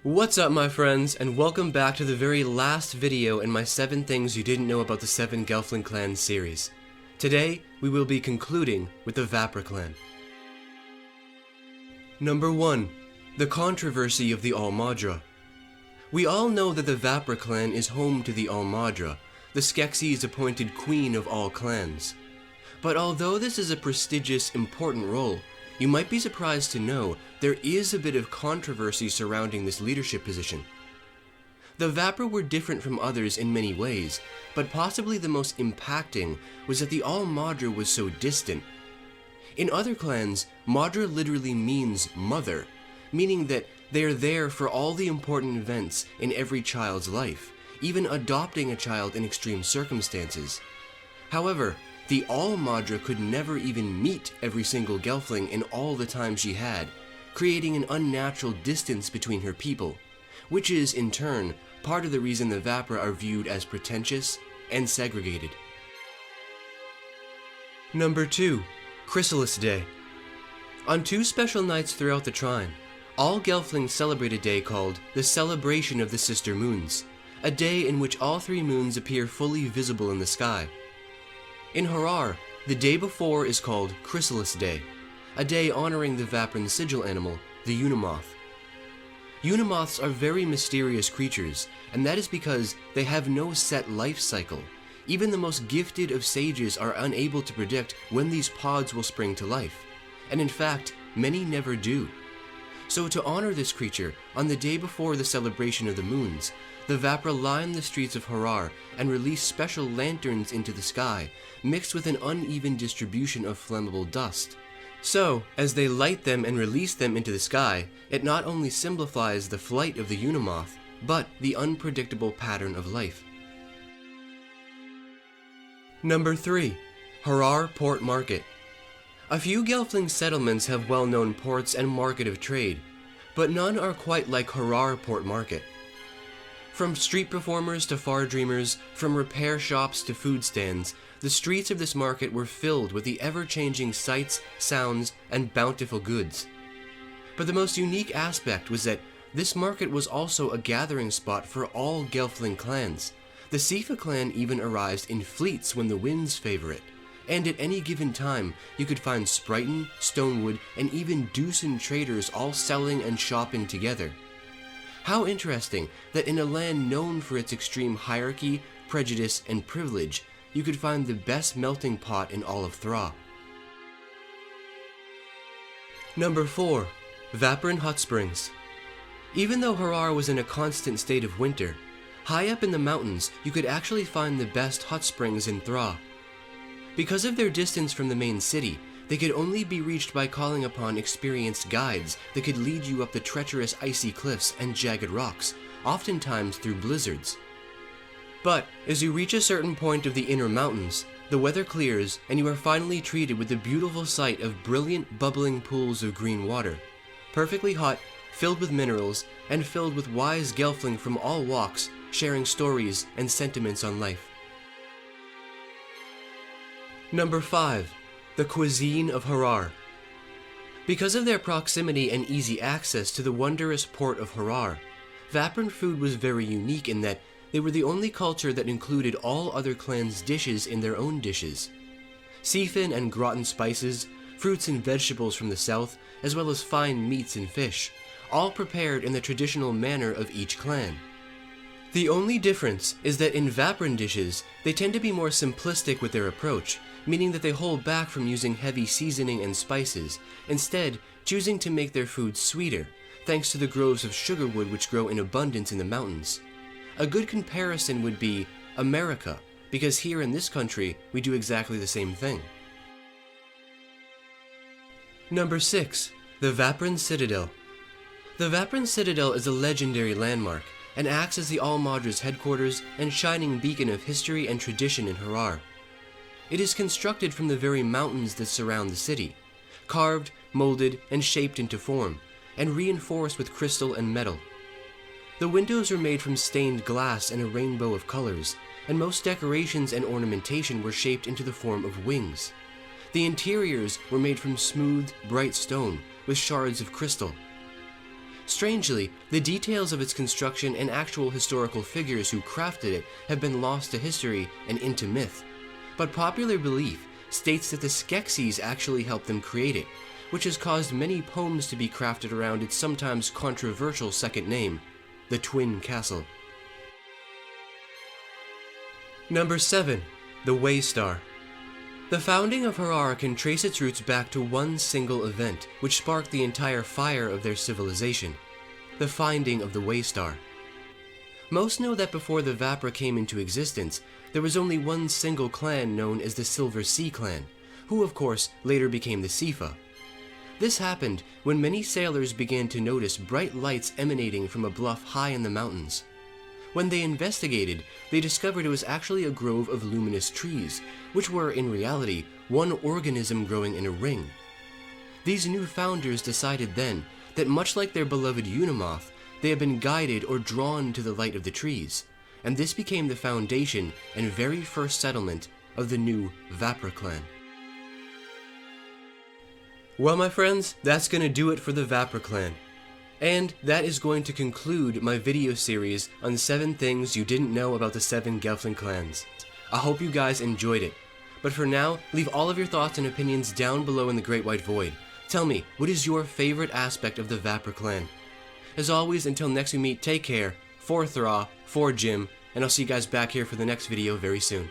What's up, my friends, and welcome back to the very last video in my 7 Things You Didn't Know About the 7 Gelfling Clans series. Today, we will be concluding with the Vapra clan. Number 1. The controversy of the AllMadra. We all know that the Vapra clan is home to the AllMadra, the Skeksis appointed queen of all clans. But although this is a prestigious, important role, you might be surprised to know there is a bit of controversy surrounding this leadership position. The Vapra were different from others in many ways, but possibly the most impacting was that the AllMadra was so distant. In other clans, Madra literally means mother, meaning that they are there for all the important events in every child's life, even adopting a child in extreme circumstances. However, the AllMadra could never even meet every single Gelfling in all the time she had, creating an unnatural distance between her people, which is, in turn, part of the reason the Vapra are viewed as pretentious and segregated. Number 2. Chrysalis Day. On 2 special nights throughout the Trine, all Gelflings celebrate a day called the Celebration of the Sister Moons, a day in which all 3 moons appear fully visible in the sky. In Harar, the day before is called Chrysalis Day, a day honoring the Vapran sigil animal, the Unimoth. Unimoths are very mysterious creatures, and that is because they have no set life cycle. Even the most gifted of sages are unable to predict when these pods will spring to life, and in fact, many never do. So to honor this creature, on the day before the celebration of the moons, the Vapra line the streets of Harar and release special lanterns into the sky, mixed with an uneven distribution of flammable dust. So, as they light them and release them into the sky, it not only simplifies the flight of the Unimoth, but the unpredictable pattern of life. Number 3. Harar Port Market. A few Gelfling settlements have well-known ports and market of trade, but none are quite like Harar Port Market. From street performers to far dreamers, from repair shops to food stands, the streets of this market were filled with the ever-changing sights, sounds, and bountiful goods. But the most unique aspect was that this market was also a gathering spot for all Gelfling clans. The Sifa clan even arrives in fleets when the winds favor it, and at any given time you could find Sprighton, Stonewood, and even Deucen traders all selling and shopping together. How interesting that in a land known for its extreme hierarchy, prejudice, and privilege, you could find the best melting pot in all of Thra. Number 4. Vapra Hot Springs. Even though Harar was in a constant state of winter, high up in the mountains you could actually find the best hot springs in Thra. Because of their distance from the main city, they could only be reached by calling upon experienced guides that could lead you up the treacherous icy cliffs and jagged rocks, oftentimes through blizzards. But as you reach a certain point of the inner mountains, the weather clears and you are finally treated with the beautiful sight of brilliant bubbling pools of green water, perfectly hot, filled with minerals, and filled with wise Gelfling from all walks, sharing stories and sentiments on life. Number 5. The Cuisine of Harar. Because of their proximity and easy access to the wondrous port of Harar, Vapran food was very unique in that they were the only culture that included all other clans' dishes in their own dishes. Seafin and Groton spices, fruits and vegetables from the south, as well as fine meats and fish, all prepared in the traditional manner of each clan. The only difference is that in Vapran dishes, they tend to be more simplistic with their approach, meaning that they hold back from using heavy seasoning and spices, instead choosing to make their food sweeter, thanks to the groves of sugarwood which grow in abundance in the mountains. A good comparison would be America, because here in this country we do exactly the same thing. Number 6. The Vapra Citadel. The Vapra Citadel is a legendary landmark, and acts as the AllMadra's headquarters and shining beacon of history and tradition in Harar. It is constructed from the very mountains that surround the city, carved, molded, and shaped into form, and reinforced with crystal and metal. The windows are made from stained glass in a rainbow of colors, and most decorations and ornamentation were shaped into the form of wings. The interiors were made from smooth, bright stone with shards of crystal. Strangely, the details of its construction and actual historical figures who crafted it have been lost to history and into myth, but popular belief states that the Skeksis actually helped them create it, which has caused many poems to be crafted around its sometimes controversial second name, the Twin Castle. Number 7. The Waystar. The founding of Harar can trace its roots back to one single event, which sparked the entire fire of their civilization: the finding of the Waystar. Most know that before the Vapra came into existence, there was only one single clan known as the Silver Sea Clan, who of course later became the Sifa. This happened when many sailors began to notice bright lights emanating from a bluff high in the mountains. When they investigated, they discovered it was actually a grove of luminous trees, which were, in reality, one organism growing in a ring. These new founders decided then that much like their beloved Unimoth, they had been guided or drawn to the light of the trees, and this became the foundation and very first settlement of the new Vapra clan. Well, my friends, that's going to do it for the Vapra clan. And that is going to conclude my video series on 7 things you didn't know about the 7 Gelfling clans. I hope you guys enjoyed it. But for now, leave all of your thoughts and opinions down below in the Great White Void. Tell me, what is your favorite aspect of the Vapra clan? As always, until next we meet, take care, for Thra, for Jim, and I'll see you guys back here for the next video very soon.